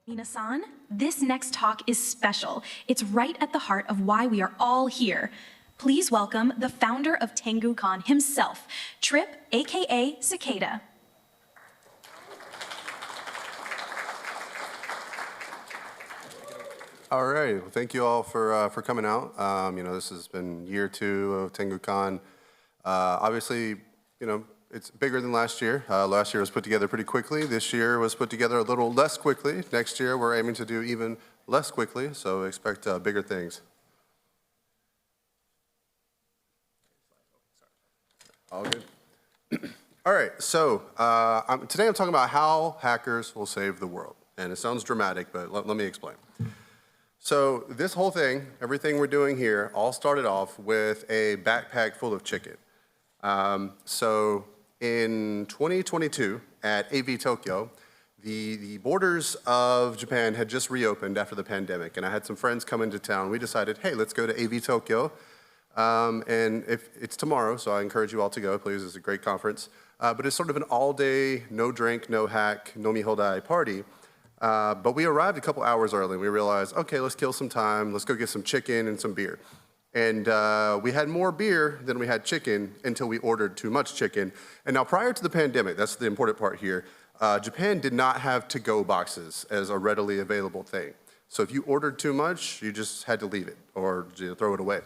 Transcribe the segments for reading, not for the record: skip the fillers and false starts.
Minasan, this next talk is special. It's right at the heart of why we are all here. Please welcome the founder of TenguCon himself, Tripp, aka Cicada. All right, well, thank you all for coming out. This has been year 2 of TenguCon. Obviously, it's bigger than last year. Last year was put together pretty quickly. This year was put together a little less quickly. Next year, we're aiming to do even less quickly, so expect bigger things. All good. All right, so today I'm talking about how hackers will save the world. And it sounds dramatic, but let me explain. So this whole thing, everything we're doing here, all started off with a backpack full of chicken. So in 2022 at AV Tokyo, the borders of Japan had just reopened after the pandemic, and I had some friends come into town. We decided, hey, let's go to AV Tokyo. And if it's tomorrow, so I encourage you all to go, please. It's a great conference. But it's sort of an all-day, no drink, no hack, no mihodai party. But we arrived a couple hours early. We realized, okay, let's kill some time. Let's go get some chicken and some beer. And we had more beer than we had chicken until we ordered too much chicken. And now prior to the pandemic, that's the important part here, Japan did not have to-go boxes as a readily available thing. So if you ordered too much, you just had to leave it or throw it away.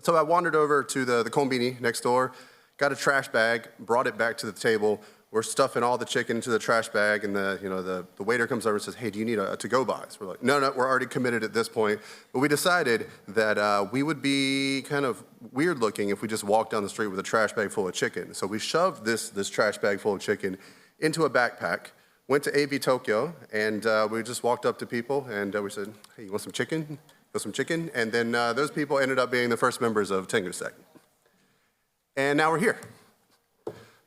So I wandered over to the konbini next door, got a trash bag, brought it back to the table. We're stuffing all the chicken into the trash bag, and the waiter comes over and says, hey, do you need a to-go box? We're like, no, we're already committed at this point. But we decided that we would be kind of weird looking if we just walked down the street with a trash bag full of chicken. So we shoved this trash bag full of chicken into a backpack, went to AV Tokyo, and we just walked up to people, and we said, hey, you want some chicken? You want some chicken? And then those people ended up being the first members of TenguSec. And now we're here.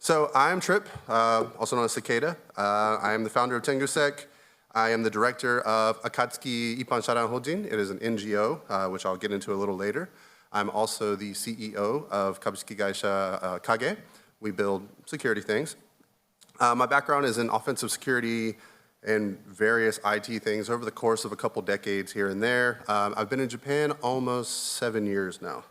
So I'm Tripp, also known as Cicada. I am the founder of TenguSec. I am the director of Akatsuki Ippan Sharan Hojin. It is an NGO, which I'll get into a little later. I'm also the CEO of Kabushiki Gaisha Kage. We build security things. My background is in offensive security and various IT things over the course of a couple decades here and there. I've been in Japan almost 7 years now.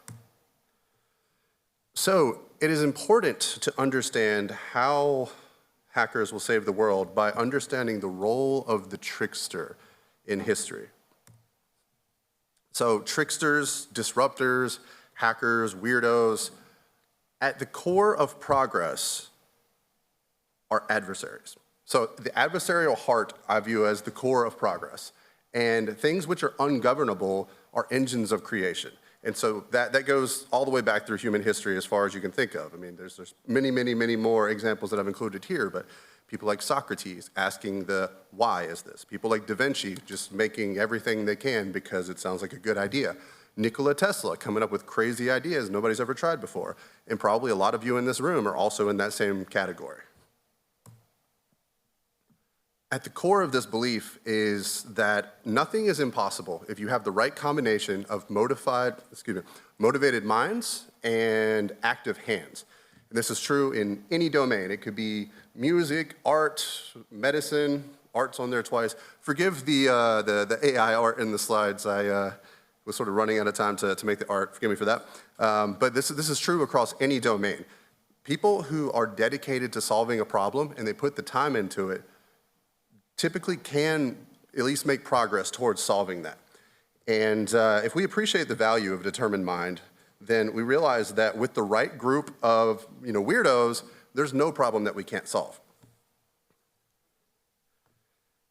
So it is important to understand how hackers will save the world by understanding the role of the trickster in history. So tricksters, disruptors, hackers, weirdos, at the core of progress are adversaries. So the adversarial heart I view as the core of progress. And things which are ungovernable are engines of creation. And so that goes all the way back through human history as far as you can think of. I mean, there's many more examples that I've included here, but people like Socrates asking the why is this? People like Da Vinci just making everything they can because it sounds like a good idea. Nikola Tesla coming up with crazy ideas nobody's ever tried before. And probably a lot of you in this room are also in that same category. At the core of this belief is that nothing is impossible if you have the right combination of motivated minds and active hands. And this is true in any domain. It could be music, art, medicine, art's on there twice. Forgive the AI art in the slides. I was sort of running out of time to make the art. Forgive me for that. But this is true across any domain. People who are dedicated to solving a problem and they put the time into it typically can at least make progress towards solving that. And if we appreciate the value of a determined mind, then we realize that with the right group of weirdos, there's no problem that we can't solve.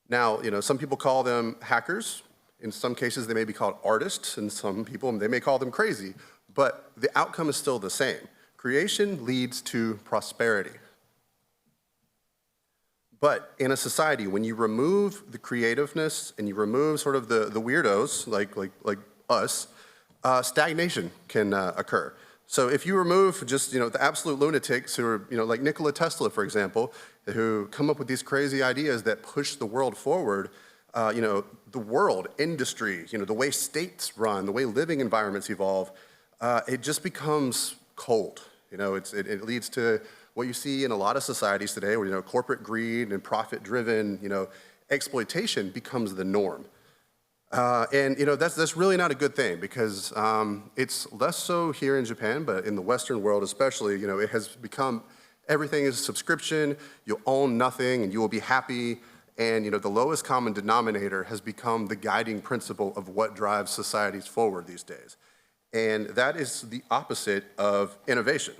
Now, some people call them hackers. In some cases, they may be called artists, and some people, they may call them crazy. But the outcome is still the same. Creation leads to prosperity. But in a society, when you remove the creativeness and you remove sort of the weirdos like us, stagnation can occur. So if you remove just the absolute lunatics who are like Nikola Tesla, for example, who come up with these crazy ideas that push the world forward, the world, industry, the way states run, the way living environments evolve, it just becomes cold. It leads to what you see in a lot of societies today where, corporate greed and profit-driven, exploitation becomes the norm. And that's really not a good thing because it's less so here in Japan, but in the Western world especially, it has become everything is a subscription, you'll own nothing and you will be happy. And the lowest common denominator has become the guiding principle of what drives societies forward these days. And that is the opposite of innovation.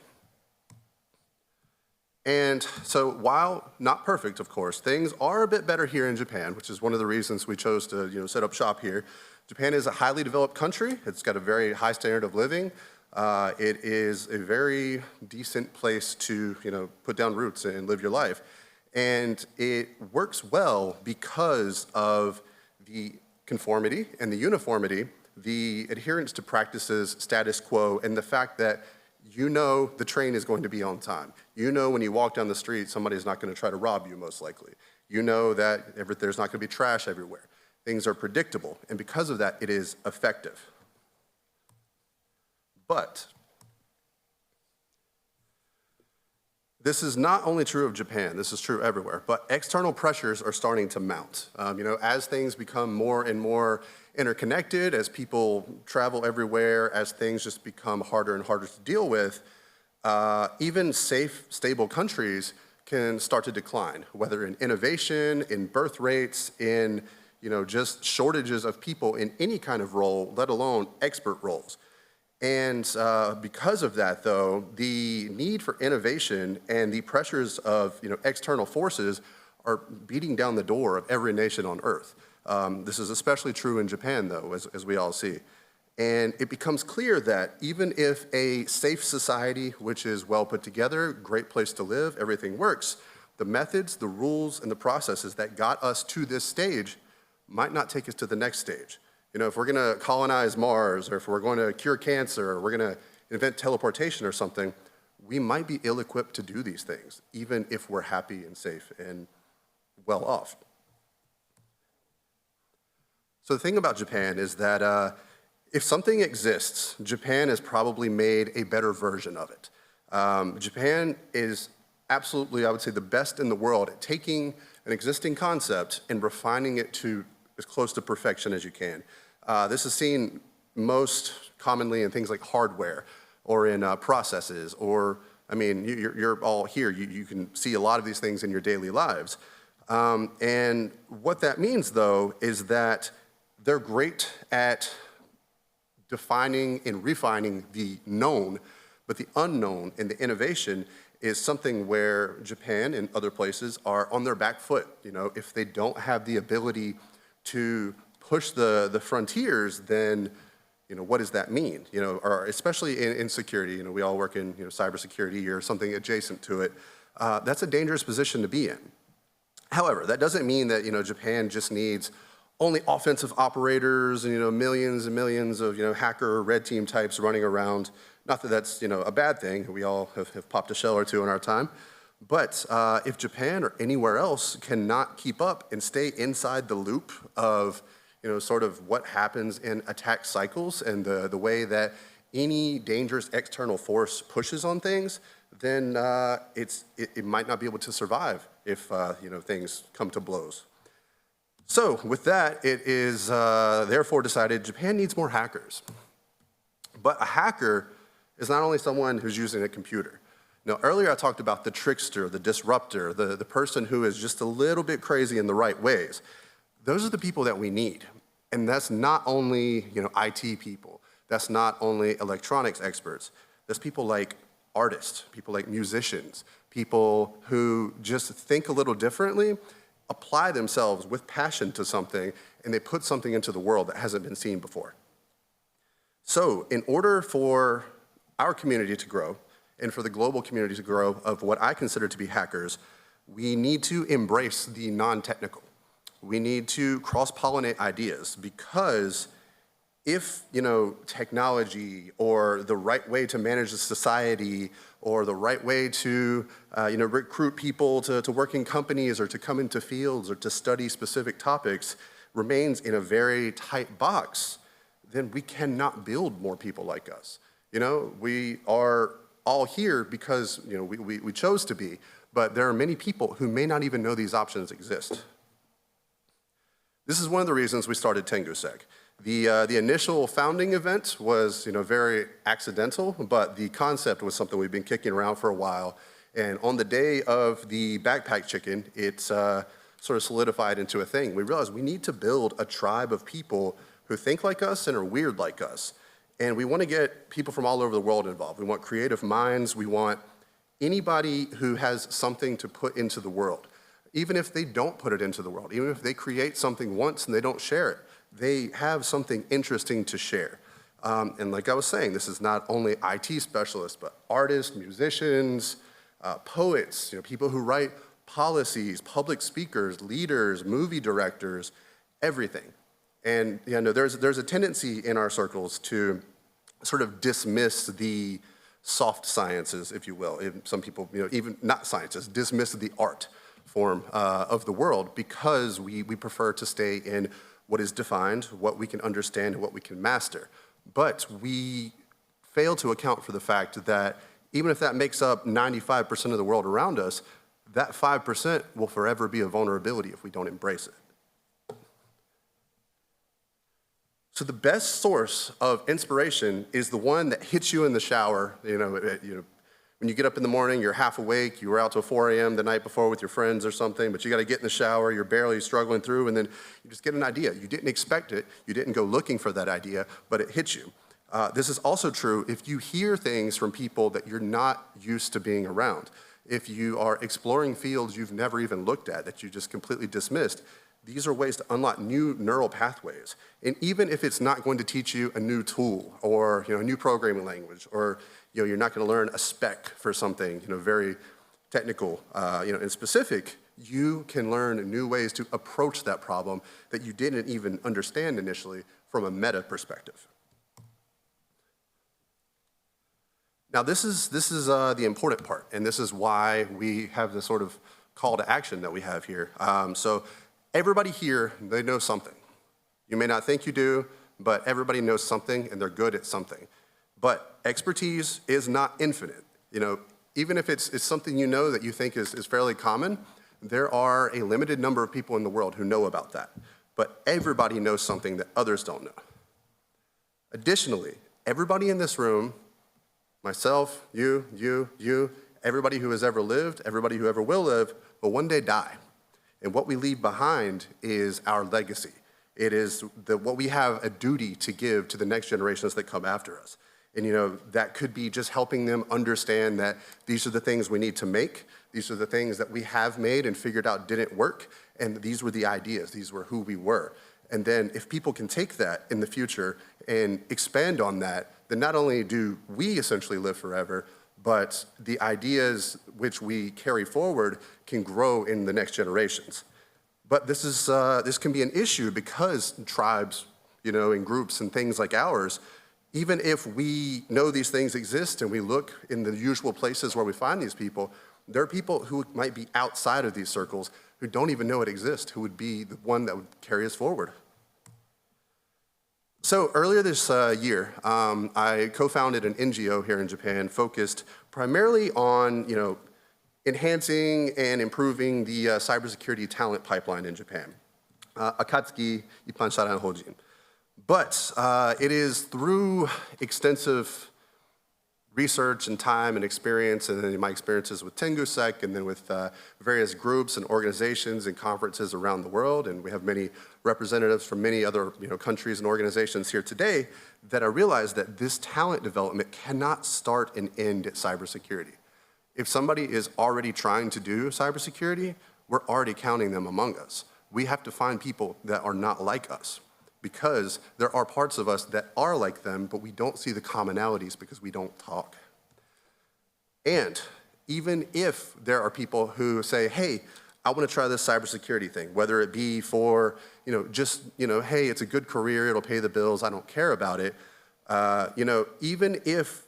And so while not perfect, of course, things are a bit better here in Japan, which is one of the reasons we chose to set up shop here. Japan is a highly developed country. It's got a very high standard of living. It is a very decent place to put down roots and live your life. And it works well because of the conformity and the uniformity, the adherence to practices, status quo, and the fact that the train is going to be on time. When you walk down the street, somebody's not going to try to rob you, most likely. That there's not going to be trash everywhere. Things are predictable, and because of that, it is effective. But this is not only true of Japan, this is true everywhere, but external pressures are starting to mount. As things become more and more interconnected, as people travel everywhere, as things just become harder and harder to deal with, even safe, stable countries can start to decline, whether in innovation, in birth rates, in just shortages of people in any kind of role, let alone expert roles. And because of that, though, the need for innovation and the pressures of external forces are beating down the door of every nation on Earth. This is especially true in Japan, though, as we all see. And it becomes clear that even if a safe society, which is well put together, great place to live, everything works, the methods, the rules, and the processes that got us to this stage might not take us to the next stage. If we're going to colonize Mars, or if we're going to cure cancer, or we're going to invent teleportation or something, we might be ill-equipped to do these things, even if we're happy and safe and well off. So the thing about Japan is that if something exists, Japan has probably made a better version of it. Japan is absolutely, I would say, the best in the world at taking an existing concept and refining it to as close to perfection as you can. This is seen most commonly in things like hardware or in processes, or, you're all here. You can see a lot of these things in your daily lives. And what that means, though, is that they're great at defining and refining the known, but the unknown and the innovation is something where Japan and other places are on their back foot. If they don't have the ability to push the frontiers, then what does that mean? Or especially in security, we all work in cybersecurity or something adjacent to it. That's a dangerous position to be in. However, that doesn't mean that Japan just needs only offensive operators and millions and millions of hacker or red team types running around. Not that that's a bad thing. We all have popped a shell or two in our time. But if Japan or anywhere else cannot keep up and stay inside the loop of sort of what happens in attack cycles and the way that any dangerous external force pushes on things, then it might not be able to survive if things come to blows. So with that, it is therefore decided Japan needs more hackers. But a hacker is not only someone who's using a computer. Now, earlier I talked about the trickster, the disruptor, the person who is just a little bit crazy in the right ways. Those are the people that we need. And that's not only IT people. That's not only electronics experts. That's people like artists, people like musicians, people who just think a little differently, apply themselves with passion to something, and they put something into the world that hasn't been seen before. So in order for our community to grow, and for the global community to grow of what I consider to be hackers, we need to embrace the non-technical. We need to cross-pollinate ideas, because if technology or the right way to manage the society or the right way to recruit people to work in companies or to come into fields or to study specific topics remains in a very tight box, then we cannot build more people like us. We are all here because we chose to be, but there are many people who may not even know these options exist. This is one of the reasons we started TenguSec. The initial founding event was very accidental, but the concept was something we've been kicking around for a while. And on the day of the backpack chicken, it sort of solidified into a thing. We realized we need to build a tribe of people who think like us and are weird like us. And we want to get people from all over the world involved. We want creative minds. We want anybody who has something to put into the world. Even if they don't put it into the world, even if they create something once and they don't share it, they have something interesting to share. And like I was saying, this is not only IT specialists, but artists, musicians, poets, people who write policies, public speakers, leaders, movie directors, everything. And there's a tendency in our circles to sort of dismiss the soft sciences, if you will. Some people, even not scientists, dismiss the art form of the world because we prefer to stay in what is defined, what we can understand, and what we can master. But we fail to account for the fact that even if that makes up 95% of the world around us, that 5% will forever be a vulnerability if we don't embrace it. So the best source of inspiration is the one that hits you in the shower. When you get up in the morning, you're half awake, you were out till 4 a.m. the night before with your friends or something, but you got to get in the shower, you're barely struggling through, and then you just get an idea. You didn't expect it, you didn't go looking for that idea, but it hits you. This is also true if you hear things from people that you're not used to being around. If you are exploring fields you've never even looked at, that you just completely dismissed, these are ways to unlock new neural pathways. And even if it's not going to teach you a new tool or a new programming language, or you're not going to learn a spec for something very technical and specific, you can learn new ways to approach that problem that you didn't even understand initially from a meta perspective. Now this is the important part, and this is why we have this sort of call to action that we have here. So everybody here, they know something. You may not think you do, but everybody knows something and they're good at something. But expertise is not infinite. Even if it's something that you think is fairly common, there are a limited number of people in the world who know about that. But everybody knows something that others don't know. Additionally, everybody in this room, myself, you, everybody who has ever lived, everybody who ever will live, will one day die. And what we leave behind is our legacy. It is what we have a duty to give to the next generations that come after us. And that could be just helping them understand that these are the things we need to make. These are the things that we have made and figured out didn't work. And these were the ideas. These were who we were. And then if people can take that in the future and expand on that, then not only do we essentially live forever, but the ideas which we carry forward can grow in the next generations. But this can be an issue because tribes, and groups and things like ours, even if we know these things exist and we look in the usual places where we find these people, there are people who might be outside of these circles who don't even know it exists, who would be the one that would carry us forward. So earlier this year, I co-founded an NGO here in Japan focused primarily on, enhancing and improving the cybersecurity talent pipeline in Japan, Akatsuki Ippan Sharan Hojin. But it is through extensive research and time and experience, and then my experiences with TenguSec, and then with various groups and organizations and conferences around the world, and we have many representatives from many other countries and organizations here today, that I realized that this talent development cannot start and end at cybersecurity. If somebody is already trying to do cybersecurity, we're already counting them among us. We have to find people that are not like us, because there are parts of us that are like them, but we don't see the commonalities because we don't talk. And even if there are people who say, hey, I want to try this cybersecurity thing, whether it be for, hey, it's a good career, it'll pay the bills, I don't care about it. Even if,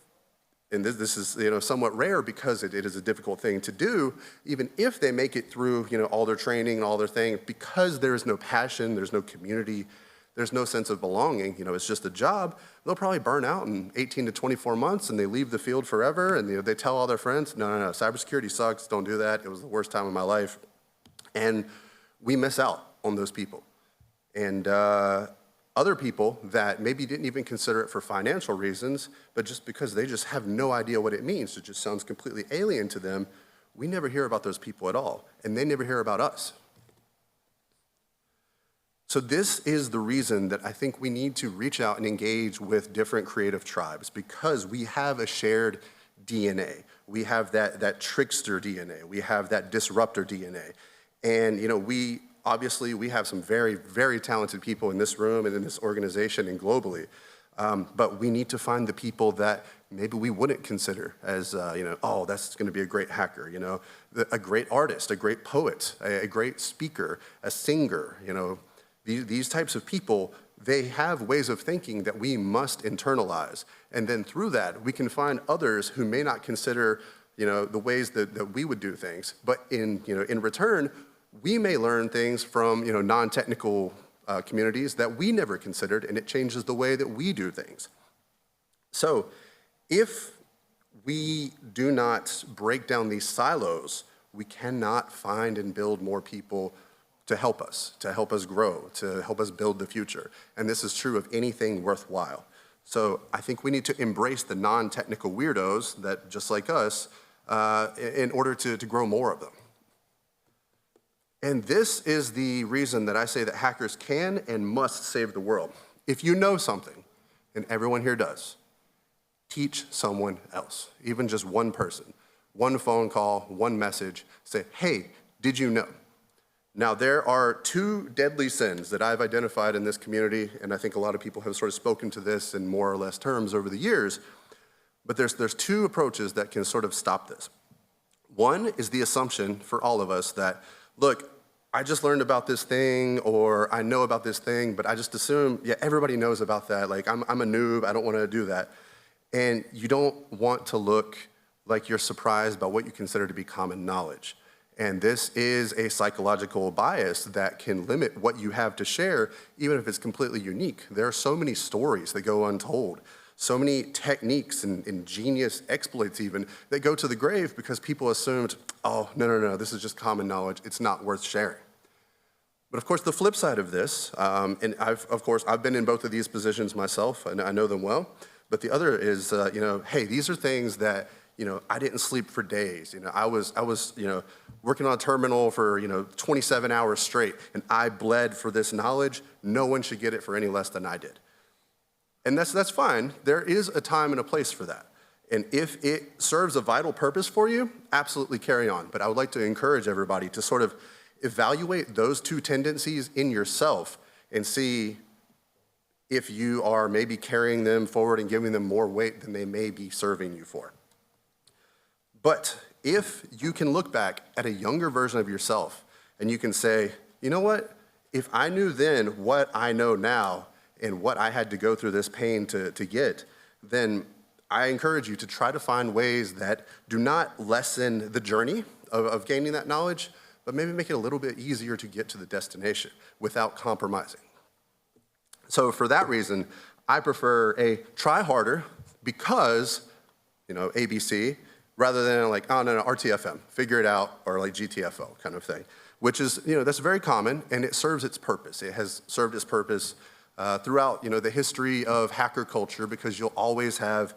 and this is somewhat rare because it is a difficult thing to do, even if they make it through all their training and all their things, because there is no passion, there's no community, there's no sense of belonging, it's just a job, they'll probably burn out in 18 to 24 months and they leave the field forever and they tell all their friends, no, cybersecurity sucks, don't do that, it was the worst time of my life. And we miss out on those people. And other people that maybe didn't even consider it for financial reasons, but just because they just have no idea what it means, it just sounds completely alien to them, we never hear about those people at all, and they never hear about us. So this is the reason that I think we need to reach out and engage with different creative tribes, because we have a shared DNA. We have that trickster DNA. We have that disruptor DNA. And we have some very, very talented people in this room and in this organization and globally. But we need to find the people that maybe we wouldn't consider as, oh, that's gonna be a great hacker, a great artist, a great poet, a great speaker, a singer, These types of people, they have ways of thinking that we must internalize. And then through that, we can find others who may not consider, the ways that we would do things. But in return, we may learn things from, non-technical communities that we never considered, and it changes the way that we do things. So if we do not break down these silos, we cannot find and build more people to help us grow, to help us build the future. And this is true of anything worthwhile. So I think we need to embrace the non-technical weirdos that, just like us, in order to grow more of them. And this is the reason that I say that hackers can and must save the world. If you know something, and everyone here does, teach someone else, even just one person. One phone call, one message, say, hey, did you know? Now, there are two deadly sins that I've identified in this community, and I think a lot of people have sort of spoken to this in more or less terms over the years, but there's two approaches that can sort of stop this. One is the assumption for all of us that, look, I just learned about this thing, or I know about this thing, but I just assume, yeah, everybody knows about that. Like, I'm a noob, I don't want to do that. And you don't want to look like you're surprised by what you consider to be common knowledge. And this is a psychological bias that can limit what you have to share, even if it's completely unique. There are so many stories that go untold, so many techniques and ingenious exploits even that go to the grave because people assumed, oh, no, this is just common knowledge, it's not worth sharing. But of course, the flip side of this, and I've been in both of these positions myself, and I know them well, but the other is, hey, these are things that I didn't sleep for days. I was working on a terminal for 27 hours straight, and I bled for this knowledge. No one should get it for any less than I did. And that's fine. There is a time and a place for that. And if it serves a vital purpose for you, absolutely carry on. But I would like to encourage everybody to sort of evaluate those two tendencies in yourself and see if you are maybe carrying them forward and giving them more weight than they may be serving you for. But if you can look back at a younger version of yourself and you can say, you know what, if I knew then what I know now and what I had to go through this pain to get, then I encourage you to try to find ways that do not lessen the journey of gaining that knowledge, but maybe make it a little bit easier to get to the destination without compromising. So for that reason, I prefer a try harder because, ABC, rather than like, oh, no, RTFM, figure it out, or like GTFO kind of thing, which is, that's very common, and it serves its purpose. It has served its purpose throughout, the history of hacker culture, because you'll always have,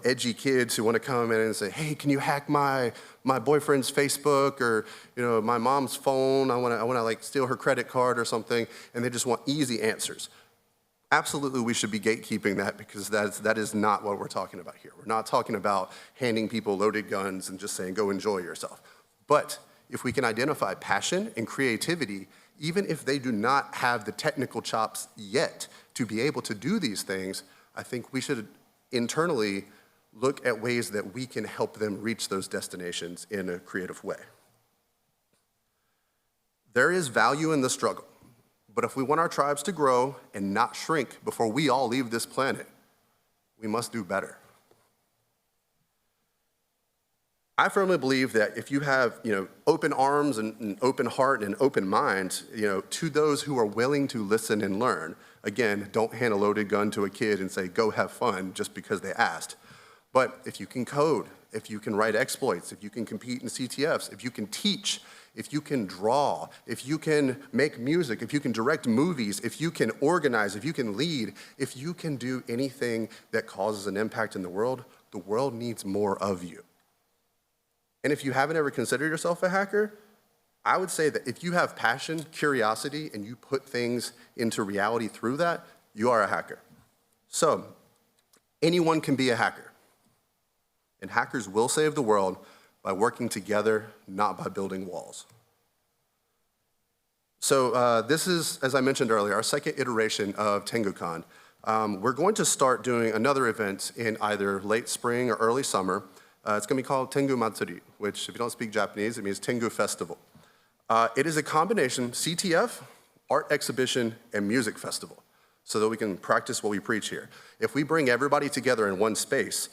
edgy kids who want to come in and say, hey, can you hack my boyfriend's Facebook, or, my mom's phone, I want to like steal her credit card or something, and they just want easy answers. Absolutely, we should be gatekeeping that, because that is not what we're talking about here. We're not talking about handing people loaded guns and just saying, go enjoy yourself. But if we can identify passion and creativity, even if they do not have the technical chops yet to be able to do these things, I think we should internally look at ways that we can help them reach those destinations in a creative way. There is value in the struggle. But if we want our tribes to grow and not shrink before we all leave this planet, we must do better. I firmly believe that if you have, open arms and an open heart and an open mind, to those who are willing to listen and learn, again, don't hand a loaded gun to a kid and say, go have fun just because they asked. But if you can code, if you can write exploits, if you can compete in CTFs, if you can teach, if you can draw, if you can make music, if you can direct movies, if you can organize, if you can lead, if you can do anything that causes an impact in the world needs more of you. And if you haven't ever considered yourself a hacker, I would say that if you have passion, curiosity, and you put things into reality through that, you are a hacker. So, anyone can be a hacker. And hackers will save the world by working together, not by building walls. So this is, as I mentioned earlier, our second iteration of TenguCon. We're going to start doing another event in either late spring or early summer. It's going to be called Tengu Matsuri, which, if you don't speak Japanese, it means Tengu Festival. It is a combination CTF, art exhibition, and music festival, so that we can practice what we preach here. If we bring everybody together in one space,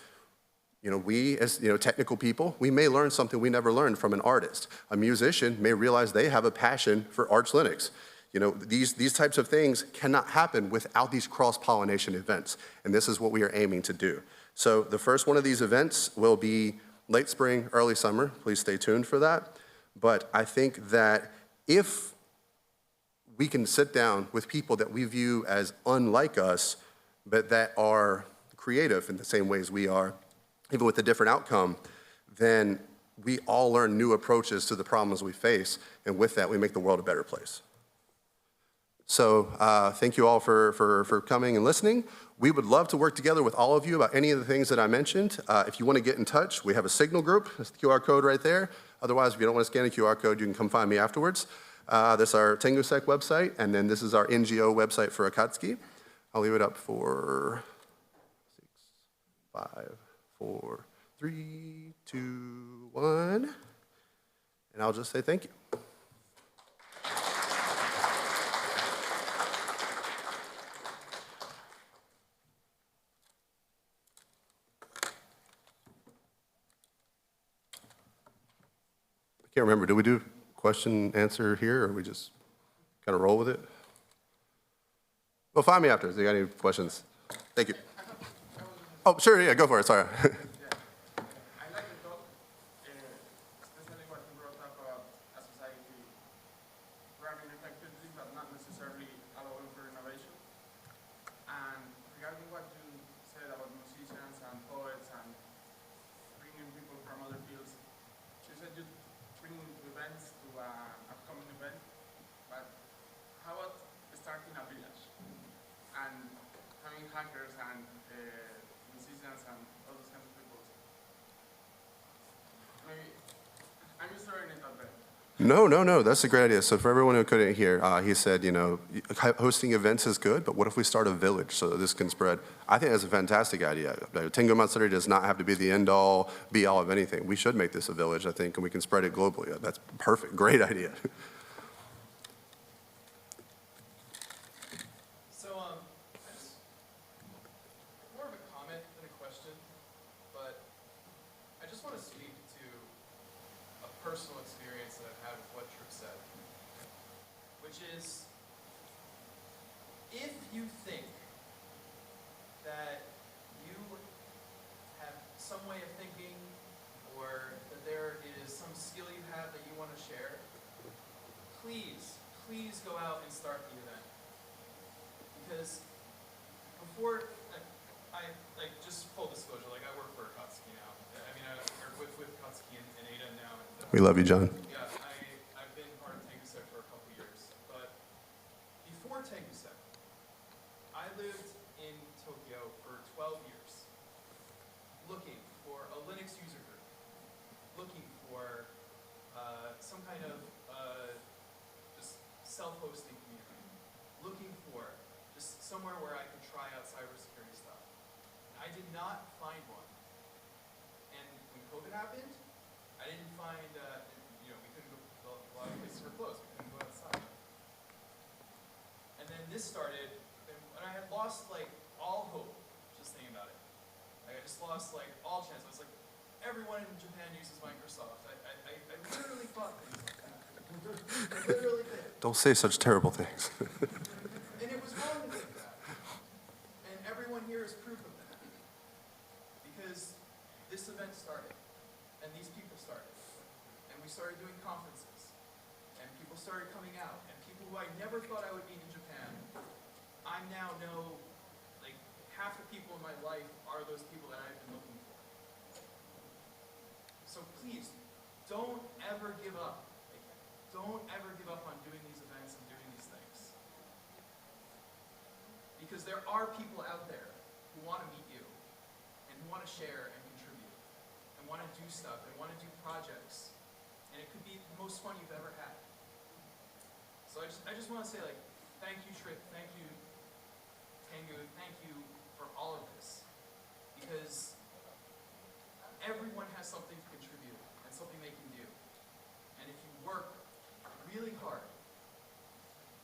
we as technical people, we may learn something we never learned from an artist. A musician may realize they have a passion for Arch Linux. These types of things cannot happen without these cross-pollination events, and this is what we are aiming to do. So the first one of these events will be late spring, early summer. Please stay tuned for that. But I think that if we can sit down with people that we view as unlike us, but that are creative in the same ways we are, even with a different outcome, then we all learn new approaches to the problems we face, and with that, we make the world a better place. So thank you all for coming and listening. We would love to work together with all of you about any of the things that I mentioned. If you want to get in touch, we have a Signal group. There's the QR code right there. Otherwise, if you don't want to scan a QR code, you can come find me afterwards. This is our TenguSec website, and then this is our NGO website for Akatsuki. I'll leave it up for 6, 5, 4, 3, 2, 1. And I'll just say thank you. I can't remember, did we do question, answer here, or we just kind of roll with it? Well, find me after if you got any questions. Thank you. Oh, sure, yeah, go for it, sorry. I like the talk, especially what you brought up about a society running effectively, but not necessarily allowing for innovation. And regarding what you said about musicians and poets and bringing people from other fields, you said you bringing events to an upcoming event, but how about starting a village and having hackers and musicians and all those kinds of people? Maybe I'm just throwing it out there. No, that's a great idea. So for everyone who couldn't hear, he said, hosting events is good, but what if we start a village so that this can spread? I think that's a fantastic idea. Tengu Matsuri does not have to be the end-all, be-all of anything. We should make this a village, I think, and we can spread it globally. That's perfect, great idea. So, more of a comment than a question, but I just want to speak to a personal experience that I've had with what Tripp said, which is, if you think that you have some way of thinking, or that there is some skill you have that you want to share, please go out and start the event. Because before, just full disclosure, I work for Akatsuki now. I work with Akatsuki and Ada now. We love you, John. Yeah, I've been part of TenguSec for a couple years. But before TenguSec, I lived in Tokyo for 12 years, looking for a Linux user group, looking for some kind of just self-hosting community, looking for just somewhere where I could try out cybersecurity stuff. I did not find one. And when COVID happened, I didn't find, we couldn't go, a lot of places were closed, we couldn't go outside. And then this started, and I had lost all hope, just thinking about it. I just lost all chance. I was like, everyone in Japan uses Microsoft. I literally thought things like that. I literally did. Don't say such terrible things. And it was wrong to think that. And everyone here is proof of that. Because this event started, and these people started, and we started doing conferences, started coming out, and people who I never thought I would meet in Japan, I now know, like, half the people in my life are those people that I've been looking for. So please, don't ever give up. Like, don't ever give up on doing these events and doing these things. Because there are people out there who want to meet you, and who want to share and contribute, and want to do stuff, and want to do projects. And it could be the most fun you've ever had. So I just want to say, like, thank you, Tripp, thank you, Tengu, thank you for all of this. Because everyone has something to contribute and something they can do. And if you work really hard,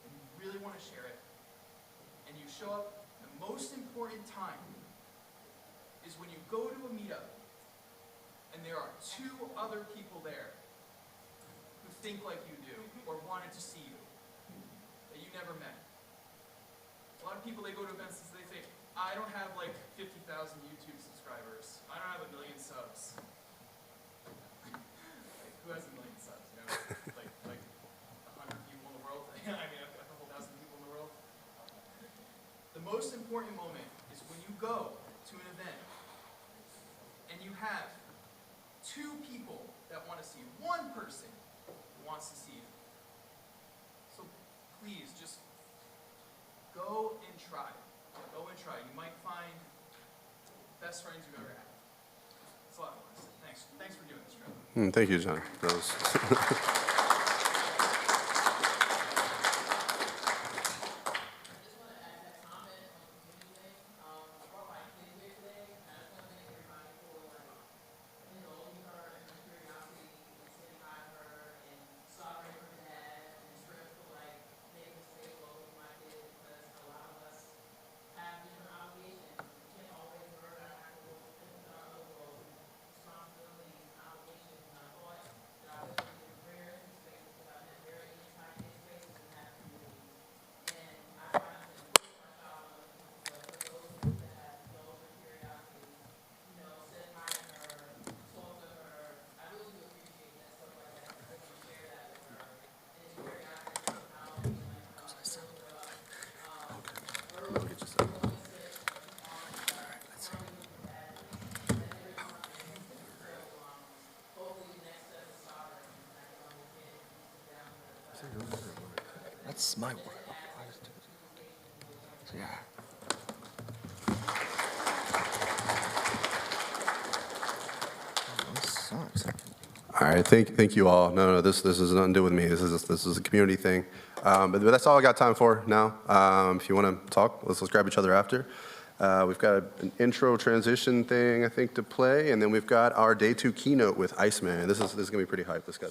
and you really want to share it, and you show up, the most important time is when you go to a meetup, and there are 2 other people there who think like you do, or wanted to see you, that you never met. A lot of people, they go to events and they think, I don't have like 50,000 YouTube subscribers. I don't have 1 million subs. Like, who has 1 million subs? You know, like 100 people in the world. I mean, a couple thousand people in the world. The most important moment is when you go to an event and you have 2 people that want to see you, 1 person who wants to see you. So please, just go and try. Go and try. You might find the best friends you've ever had. That's all I want to say. Thanks. Thanks for doing this, Tripp. Thank you, John. That was That's my work. So, yeah. Oh, this sucks. All right, thank you all. No, this has nothing to do with me. This is a community thing. But that's all I got time for now. If you want to talk, let's grab each other after. We've got an intro transition thing, I think, to play, and then we've got our day 2 keynote with Iceman. This is gonna be pretty hype. Let's go.